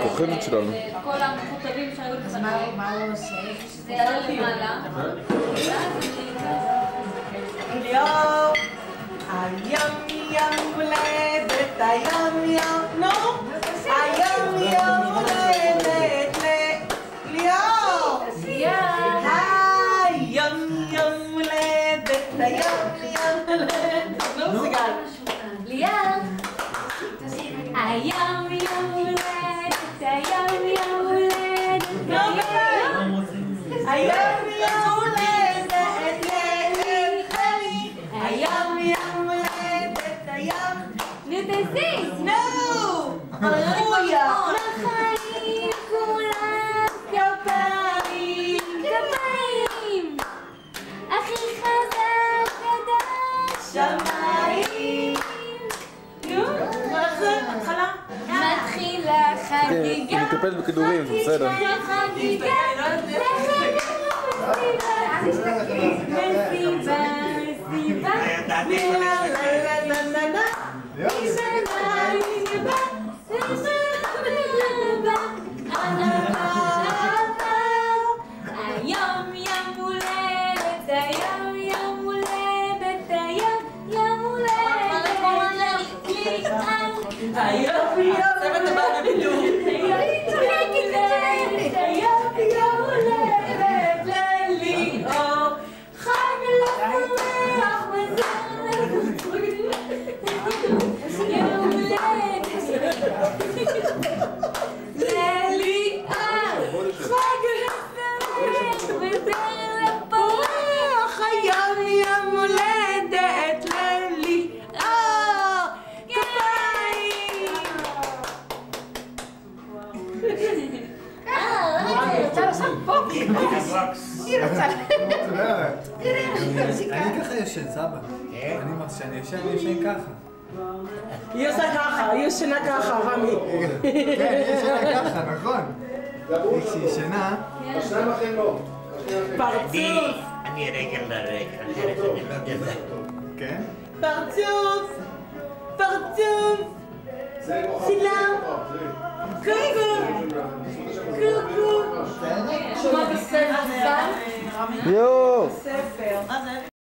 כוחנת שלנו. כל המכותבים שהיו לפניו. מה הוא עושה? זה יעלה למעלה. ליאור, היום יום הולדת, היום יום, נו, היום יום הולדת לליאור. היום יום הולדת, היום יום הולדת. נו, סיגל. ליאור. היום יום הולדת, היום יום הולדת. היום יום הולדת ללי. היום יום הולדת, היום. נו תעשי. נו! הללויה! לחיים כולם כפיים, כפיים. הכי חזק גדול שמיים. נו, מה זה? התחלה? מתחילה חגיגה. היא מטפלת בכדורים, זה בסדר. חגיגה. מסיבה, מסיבה. היום יום הולדת, היום יום הולדת, היום יום הולדת ליאור. היום יום הולדת היום יום הולדת לליאור. חג לשמח מזל יום הולדת לליאור. חג לשמח מזל לפרח. היום יום הולדת לליאור. כפיים. רוצה לעשות פופים. היא רוצה... אני ככה ישן, סבא. אני אמרתי שאני ישן ככה. היא עושה ככה, היא ישנה ככה, רמי. כן, היא ישנה ככה, נכון. כשהיא ישנה... השניים אחרים לא. פרצוף. אני רגל לרגל, אחרת אני לא יודע. כן? פרצוף. פרצוף. סילם. קוקו. קוקו. כמו בספר. יואו! ספר. מה זה?